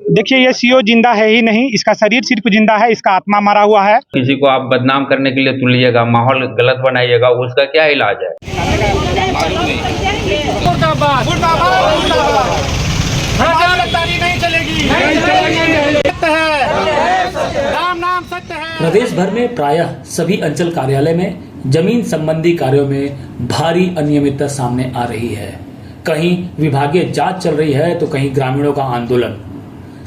देखिए, ये सीओ जिंदा है ही नहीं, इसका शरीर सिर्फ जिंदा है, इसका आत्मा मरा हुआ है। किसी को आप बदनाम करने के लिए तुलिएगा, माहौल गलत बनाइएगा, उसका क्या इलाज है? प्रदेश भर में प्रायः सभी अंचल कार्यालय में जमीन संबंधी कार्यों में भारी अनियमितता सामने आ रही है। कहीं विभागीय जांच चल रही है तो कहीं ग्रामीणों का आंदोलन।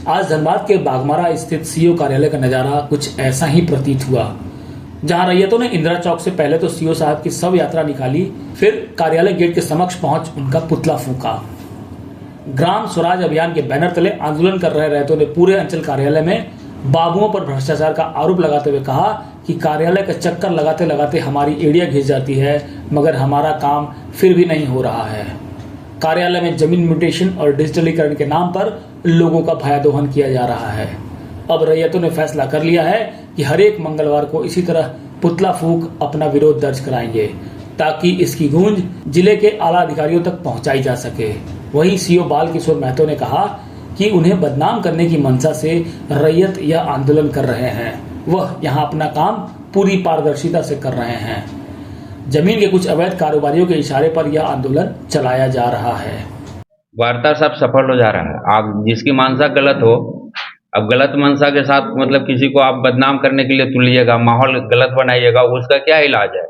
आज धनबाद के बाघमारा स्थित सीओ कार्यालय का नजारा कुछ ऐसा ही प्रतीत हुआ, जहां रैयतों ने इंदिरा चौक से पहले तो सीओ साहब की शव यात्रा निकाली, फिर कार्यालय गेट के समक्ष पहुंच उनका पुतला फूंका। ग्राम स्वराज अभियान के बैनर तले आंदोलन कर रहे रैयतों ने पूरे अंचल कार्यालय में बाबुओं पर भ्रष्टाचार का आरोप लगाते हुए कहा कि कार्यालय का चक्कर लगाते लगाते हमारी एड़ियां घिस जाती है, मगर हमारा काम फिर भी नहीं हो रहा है। कार्यालय में जमीन म्यूटेशन और डिजिटलीकरण के नाम पर लोगों का भयादोहन किया जा रहा है। अब रैयतों ने फैसला कर लिया है कि हर एक मंगलवार को इसी तरह पुतला फूंक अपना विरोध दर्ज कराएंगे, ताकि इसकी गूंज जिले के आला अधिकारियों तक पहुंचाई जा सके। वहीं सीओ बाल किशोर महतो ने कहा कि उन्हें बदनाम करने की मंशा से रैयत यह आंदोलन कर रहे हैं। वह यहां अपना काम पूरी पारदर्शिता से कर रहे हैं। जमीन के कुछ अवैध कारोबारियों के इशारे पर यह आंदोलन चलाया जा रहा है। वार्ता सब सफल हो जा रहा है। आप जिसकी मानसा गलत हो, अब गलत मंशा के साथ मतलब किसी को आप बदनाम करने के लिए तुलिएगा, माहौल गलत बनाइएगा, उसका क्या इलाज है?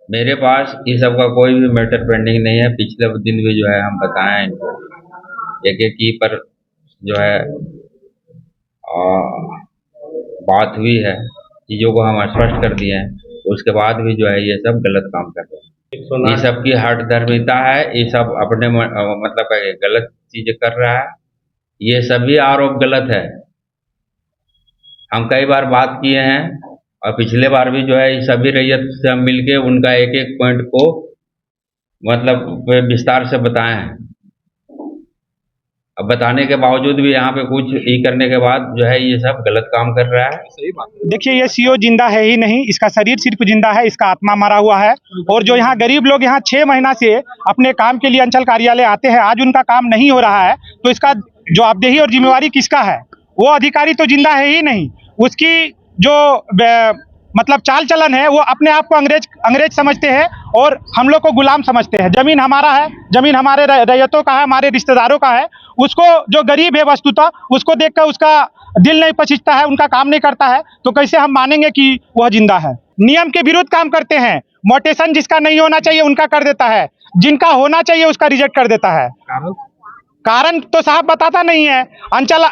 मेरे पास इस सब का कोई भी मैटर पेंडिंग नहीं है। पिछले दिन भी जो है हम बताएं इनको एक एक की पर जो है बात हुई है, चीज़ों को हम स्पष्ट कर दिए हैं। उसके बाद भी जो है ये सब गलत काम कर रहे हैं। ये सब की हठ धर्मिता है, ये सब अपने मतलब गलत चीजें कर रहा है। ये सभी आरोप गलत है। हम कई बार बात किए हैं और पिछले बार भी जो है सभी रैयत से हम मिलके उनका एक एक पॉइंट को मतलब विस्तार से बताए हैं। अब बताने के बावजूद भी यहाँ पे कुछ ये करने के बाद जो है ये सब गलत काम कर रहा है। सही बात। देखिए, ये सीओ जिंदा है ही नहीं, इसका शरीर सिर्फ जिंदा है, इसका आत्मा मरा हुआ है। और जो यहाँ गरीब लोग यहाँ 6 महीना से अपने काम के लिए अंचल कार्यालय आते हैं, आज उनका काम नहीं हो रहा है, तो इसका जवाबदेही और जिम्मेवारी किसका है? वो अधिकारी तो जिंदा है ही नहीं। उसकी जो मतलब चाल चलन है, वो अपने आप को अंग्रेज समझते हैं और हम लोग को गुलाम समझते हैं। जमीन हमारा है, जमीन हमारे रैयतों का है, हमारे रिश्तेदारों का है। उसको जो गरीब है वस्तुतः उसको देखकर उसका दिल नहीं पसीजता है, उनका काम नहीं करता है, तो कैसे हम मानेंगे कि वह जिंदा है? नियम के विरुद्ध काम करते हैं। मोटेशन जिसका नहीं होना चाहिए उनका कर देता है, जिनका होना चाहिए उसका रिजेक्ट कर देता है। कारण तो साहब बताता नहीं है। अंचल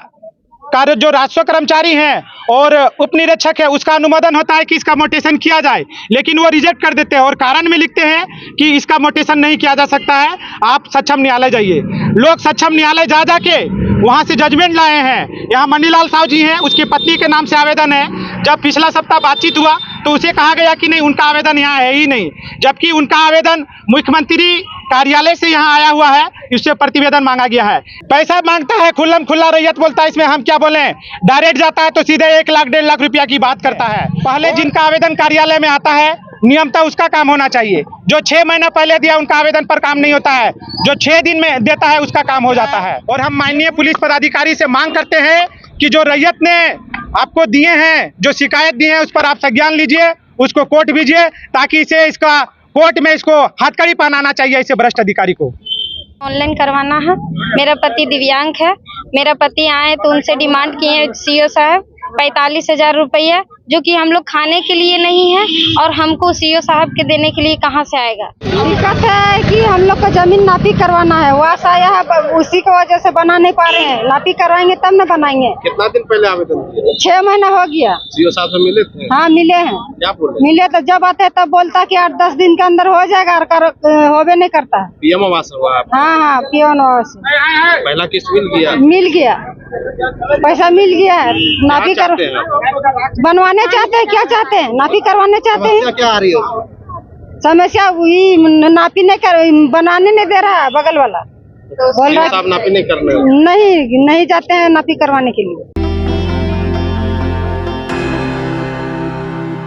कार्य जो राजस्व कर्मचारी हैं और उप निरीक्षक है, उसका अनुमोदन होता है कि इसका मोटेशन किया जाए, लेकिन वो रिजेक्ट कर देते हैं और कारण में लिखते हैं कि इसका मोटेशन नहीं किया जा सकता है, आप सक्षम न्यायालय जाइए। लोग सक्षम न्यायालय जा जाके वहां से जजमेंट लाए हैं। यहाँ मनीलाल साहु जी हैं, उसकी पत्नी के नाम से आवेदन है। जब पिछला सप्ताह बातचीत हुआ तो उसे कहा गया कि नहीं, उनका आवेदन यहाँ है ही नहीं, जबकि उनका आवेदन मुख्यमंत्री कार्यालय से यहाँ आया हुआ है, इससे प्रतिवेदन मांगा गया है। पैसा मांगता है, खुल्लम खुल्ला रैयत बोलता है, इसमें हम क्या बोलें? डायरेक्ट जाता है तो सीधे 1 लाख 1.5 लाख रुपया की बात करता है। पहले जिनका आवेदन कार्यालय में आता है, नियमतः उसका काम होना चाहिए। जो 6 महीना पहले दिया उनका आवेदन पर काम नहीं होता है, जो 6 दिन में देता है उसका काम हो जाता है। और हम माननीय पुलिस पदाधिकारी से मांग करते हैं कि जो रैयत ने आपको दिए हैं, जो शिकायत दी है, उस पर आप संज्ञान लीजिए, उसको कोर्ट भेजिए, ताकि इसे इसका कोर्ट में इसको हथकड़ी पहनाना चाहिए इसे भ्रष्ट अधिकारी को। ऑनलाइन करवाना है। मेरा पति दिव्यांग है। मेरा पति आए तो उनसे डिमांड किए सीओ साहब 45,000 रुपया, जो कि हम लोग खाने के लिए नहीं है और हमको सीओ साहब के देने के लिए कहाँ से आएगा? दिक्कत है कि हम लोग को जमीन नापी करवाना है, वास आया है, उसी की वजह से बना नहीं पा रहे हैं। नापी करवाएंगे तब न बनाएंगे। कितना दिन पहले आवेदन किया? 6 महीना हो गया। सीओ साहब से मिले थे? हाँ मिले हैं। क्या बोल रहे? मिले तो जब आते तब बोलता कि 8-10 दिन के अंदर हो जाएगा, और होबे नहीं करता है। पीएम आवास हुआ? हाँ पीएम आवास पहला किस्त मिल गया, पैसा मिल गया है। नापी कर बनवाने चाहते हैं, क्या चाहते हैं? नापी करवाने चाहते हैं। क्या आ रही है समस्या? वही नापी नहीं कर, बनाने नहीं दे रहा है बगल वाला, बोल रहा है नापी नहीं करने नहीं जाते हैं नापी करवाने के लिए।